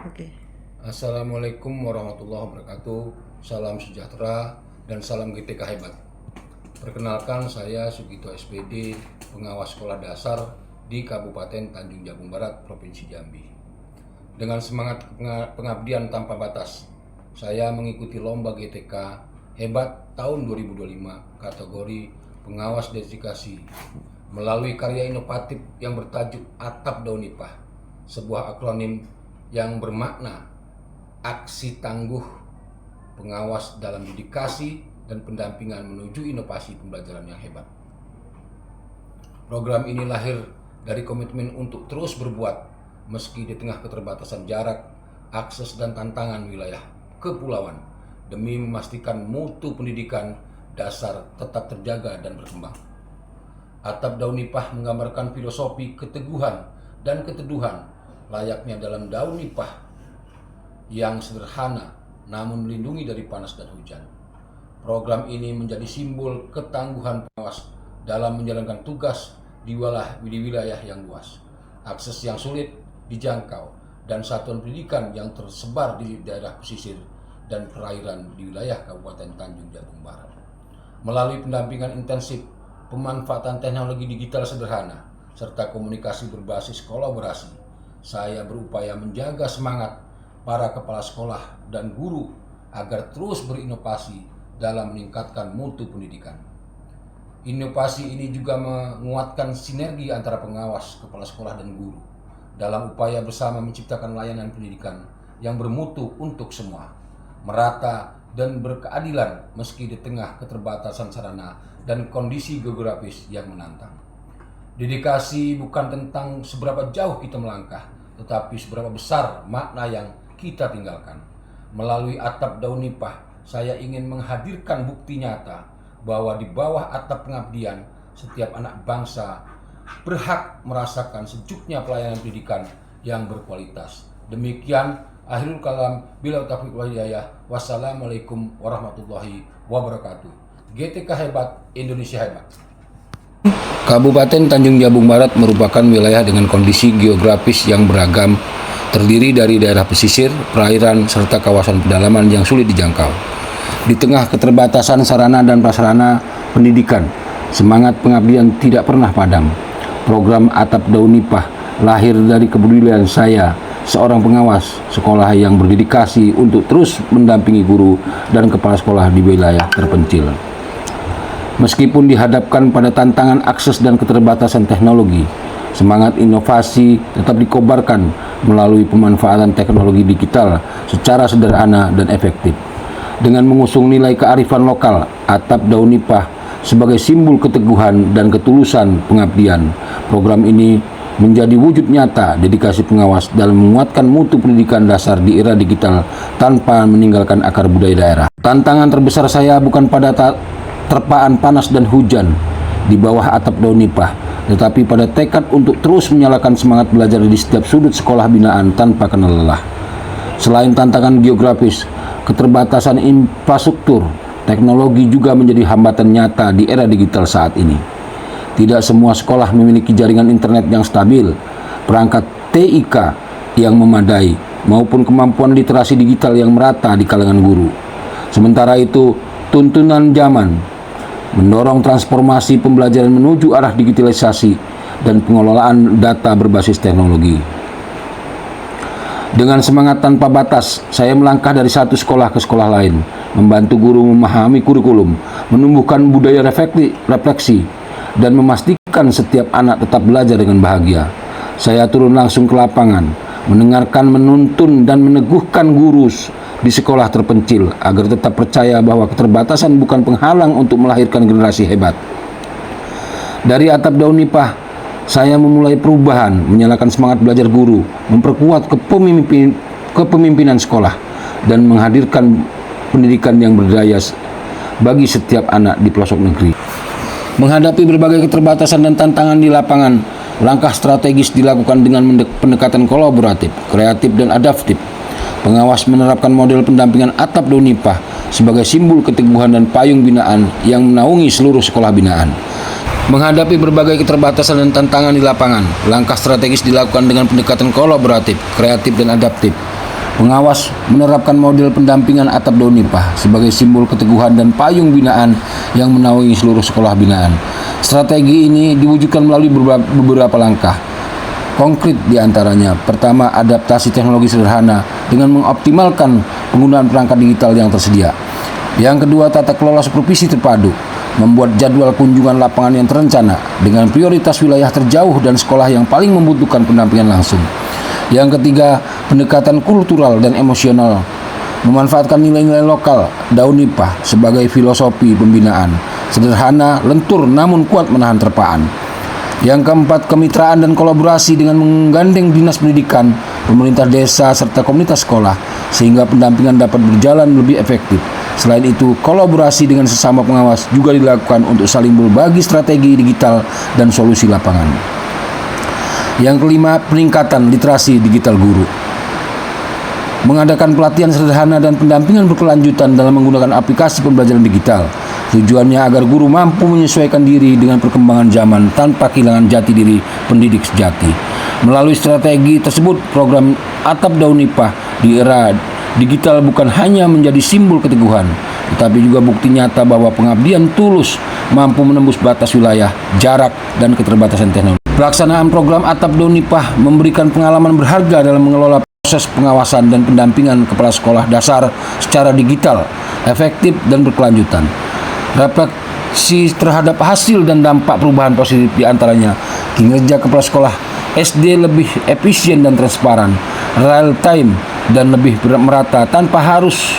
Oke. Assalamualaikum warahmatullahi wabarakatuh. Salam sejahtera dan salam GTK hebat. Perkenalkan, saya Sugito SPD, pengawas sekolah dasar di Kabupaten Tanjung Jabung Barat, Provinsi Jambi. Dengan semangat pengabdian tanpa batas, saya mengikuti lomba GTK hebat tahun 2025 kategori pengawas dedikasi melalui karya inovatif yang bertajuk Atap Daun Nipah, sebuah akronim yang bermakna aksi tangguh pengawas dalam dedikasi dan pendampingan menuju inovasi pembelajaran yang hebat. Program ini lahir dari komitmen untuk terus berbuat meski di tengah keterbatasan jarak, akses dan tantangan wilayah kepulauan demi memastikan mutu pendidikan dasar tetap terjaga dan berkembang. Atap Daun Nipah menggambarkan filosofi keteguhan dan keteduhan layaknya dalam daun nipah yang sederhana namun melindungi dari panas dan hujan. Program ini menjadi simbol ketangguhan pengawas dalam menjalankan tugas di wilayah yang luas, akses yang sulit dijangkau, dan satuan pendidikan yang tersebar di daerah pesisir dan perairan di wilayah Kabupaten Tanjung Jabung Barat. Melalui pendampingan intensif, pemanfaatan teknologi digital sederhana, serta komunikasi berbasis kolaborasi, saya berupaya menjaga semangat para kepala sekolah dan guru agar terus berinovasi dalam meningkatkan mutu pendidikan. Inovasi ini juga menguatkan sinergi antara pengawas, kepala sekolah, dan guru dalam upaya bersama menciptakan layanan pendidikan yang bermutu untuk semua, merata dan berkeadilan meski di tengah keterbatasan sarana dan kondisi geografis yang menantang. Dedikasi bukan tentang seberapa jauh kita melangkah, tetapi seberapa besar makna yang kita tinggalkan. Melalui Atap Daun Nipah, saya ingin menghadirkan bukti nyata bahwa di bawah atap pengabdian, setiap anak bangsa berhak merasakan sejuknya pelayanan pendidikan yang berkualitas. Demikian akhirul kalam, bila taufiq wal hidayah. Wassalamualaikum warahmatullahi wabarakatuh. GTK hebat, Indonesia hebat. Kabupaten Tanjung Jabung Barat merupakan wilayah dengan kondisi geografis yang beragam, terdiri dari daerah pesisir, perairan, serta kawasan pedalaman yang sulit dijangkau. Di tengah keterbatasan sarana dan prasarana pendidikan, semangat pengabdian tidak pernah padam. Program Atap Daun Nipah lahir dari kepedulian saya, seorang pengawas sekolah yang berdedikasi untuk terus mendampingi guru dan kepala sekolah di wilayah terpencil. Meskipun dihadapkan pada tantangan akses dan keterbatasan teknologi, semangat inovasi tetap dikobarkan melalui pemanfaatan teknologi digital secara sederhana dan efektif. Dengan mengusung nilai kearifan lokal, Atap Daun Nipah sebagai simbol keteguhan dan ketulusan pengabdian, program ini menjadi wujud nyata dedikasi pengawas dalam menguatkan mutu pendidikan dasar di era digital tanpa meninggalkan akar budaya daerah. Tantangan terbesar saya bukan pada terpaan panas dan hujan di bawah Atap Daun Nipah, tetapi pada tekad untuk terus menyalakan semangat belajar di setiap sudut sekolah binaan tanpa kenal lelah. Selain tantangan geografis, keterbatasan infrastruktur, teknologi juga menjadi hambatan nyata di era digital saat ini. Tidak semua sekolah memiliki jaringan internet yang stabil, perangkat TIK yang memadai, maupun kemampuan literasi digital yang merata di kalangan guru. Sementara itu, tuntunan zaman mendorong transformasi pembelajaran menuju arah digitalisasi dan pengelolaan data berbasis teknologi. Dengan semangat tanpa batas, saya melangkah dari satu sekolah ke sekolah lain, membantu guru memahami kurikulum, menumbuhkan budaya refleksi, dan memastikan setiap anak tetap belajar dengan bahagia. Saya turun langsung ke lapangan, mendengarkan, menuntun, dan meneguhkan guru di sekolah terpencil agar tetap percaya bahwa keterbatasan bukan penghalang untuk melahirkan generasi hebat. Dari Atap Daun Nipah, saya memulai perubahan, menyalakan semangat belajar guru, memperkuat kepemimpinan sekolah, dan menghadirkan pendidikan yang berdaya bagi setiap anak di pelosok negeri. Menghadapi berbagai keterbatasan dan tantangan di lapangan, langkah strategis dilakukan dengan pendekatan kolaboratif, kreatif, dan adaptif. Pengawas menerapkan model pendampingan Atap Daun Nipah sebagai simbol keteguhan dan payung binaan yang menaungi seluruh sekolah binaan. Menghadapi berbagai keterbatasan dan tantangan di lapangan, langkah strategis dilakukan dengan pendekatan kolaboratif, kreatif, dan adaptif. Pengawas menerapkan model pendampingan atap daun nipah sebagai simbol keteguhan dan payung binaan yang menaungi seluruh sekolah binaan. Strategi ini diwujudkan melalui beberapa langkah konkret, diantaranya: pertama, adaptasi teknologi sederhana dengan mengoptimalkan penggunaan perangkat digital yang tersedia. Yang kedua, tata kelola supervisi terpadu, membuat jadwal kunjungan lapangan yang terencana dengan prioritas wilayah terjauh dan sekolah yang paling membutuhkan pendampingan langsung. Yang ketiga, pendekatan kultural dan emosional, memanfaatkan nilai-nilai lokal daun nipah sebagai filosofi pembinaan, sederhana, lentur namun kuat menahan terpaan. Yang keempat, kemitraan dan kolaborasi dengan menggandeng dinas pendidikan, pemerintah desa, serta komunitas sekolah, sehingga pendampingan dapat berjalan lebih efektif. Selain itu, kolaborasi dengan sesama pengawas juga dilakukan untuk saling berbagi strategi digital dan solusi lapangan. Yang kelima, peningkatan literasi digital guru. Mengadakan pelatihan sederhana dan pendampingan berkelanjutan dalam menggunakan aplikasi pembelajaran digital. Tujuannya agar guru mampu menyesuaikan diri dengan perkembangan zaman tanpa kehilangan jati diri pendidik sejati. Melalui strategi tersebut, program atap daun nipah di era digital bukan hanya menjadi simbol keteguhan, tetapi juga bukti nyata bahwa pengabdian tulus mampu menembus batas wilayah, jarak, dan keterbatasan teknologi. Pelaksanaan program atap daun nipah memberikan pengalaman berharga dalam mengelola proses pengawasan dan pendampingan kepala sekolah dasar secara digital, efektif, dan berkelanjutan. Refleksi terhadap hasil dan dampak perubahan positif diantaranya: kinerja kepala sekolah SD lebih efisien dan transparan, real time, dan lebih merata tanpa harus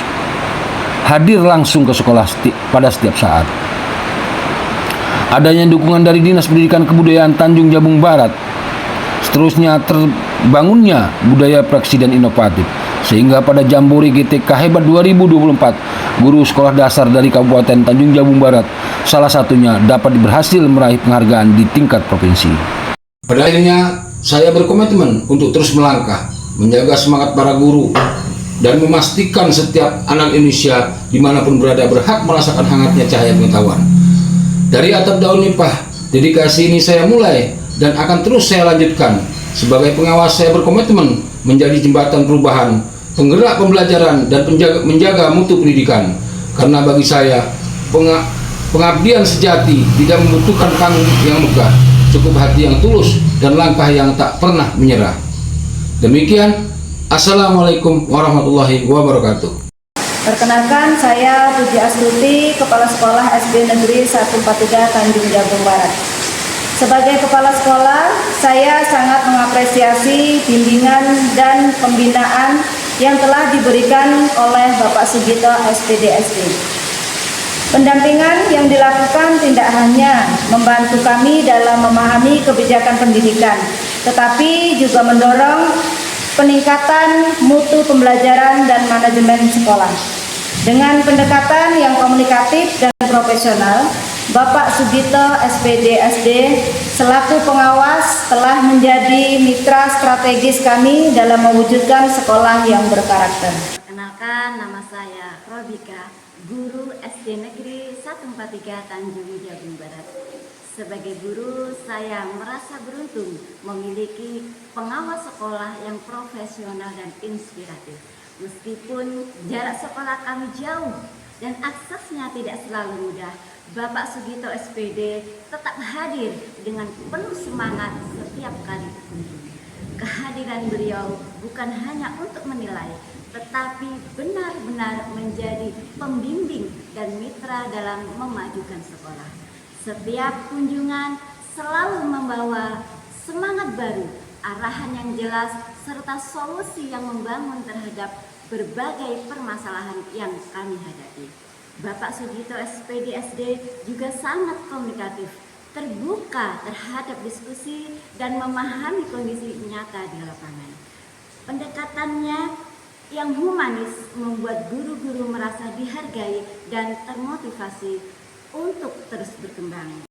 hadir langsung ke sekolah pada setiap saat. Adanya dukungan dari Dinas Pendidikan Kebudayaan Tanjung Jabung Barat. Seterusnya, terbangunnya budaya praksi dan inovatif, sehingga pada Jambore GTK Hebat 2024, guru sekolah dasar dari Kabupaten Tanjung Jabung Barat salah satunya dapat berhasil meraih penghargaan di tingkat provinsi. Pada akhirnya, saya berkomitmen untuk terus melangkah, menjaga semangat para guru, dan memastikan setiap anak Indonesia dimanapun berada berhak merasakan hangatnya cahaya pengetahuan. Dari atap daun nipah, dedikasi ini saya mulai dan akan terus saya lanjutkan. Sebagai pengawas, saya berkomitmen menjadi jembatan perubahan, penggerak pembelajaran, dan menjaga mutu pendidikan. Karena bagi saya, pengabdian sejati tidak membutuhkan panggung yang megah, cukup hati yang tulus dan langkah yang tak pernah menyerah. Demikian, Assalamualaikum warahmatullahi wabarakatuh. Perkenalkan, saya Puji Astuti, Kepala Sekolah SD Negeri 143 Tanjung Jabung Barat. Sebagai Kepala Sekolah, saya sangat mengapresiasi bimbingan dan pembinaan yang telah diberikan oleh Bapak Sugito SPD SD. Pendampingan yang dilakukan tidak hanya membantu kami dalam memahami kebijakan pendidikan, tetapi juga mendorong peningkatan mutu pembelajaran dan manajemen sekolah. Dengan pendekatan yang komunikatif dan profesional, Bapak Sugito SPD SD selaku pengawas telah menjadi mitra strategis kami dalam mewujudkan sekolah yang berkarakter. Perkenalkan, nama saya Robika, guru SD Negeri 143 Tanjung Jabung Barat. Sebagai guru, saya merasa beruntung memiliki pengawas sekolah yang profesional dan inspiratif. Meskipun jarak sekolah kami jauh dan aksesnya tidak selalu mudah, Bapak Sugito SPD tetap hadir dengan penuh semangat setiap kali berkunjung. Kehadiran beliau bukan hanya untuk menilai, tetapi benar-benar menjadi pembimbing dan mitra dalam memajukan sekolah. Setiap kunjungan selalu membawa semangat baru, arahan yang jelas, serta solusi yang membangun terhadap berbagai permasalahan yang kami hadapi. Bapak Sugito SPD SD juga sangat komunikatif, terbuka terhadap diskusi dan memahami kondisi nyata di lapangan. Pendekatannya yang humanis membuat guru-guru merasa dihargai dan termotivasi untuk terus berkembang.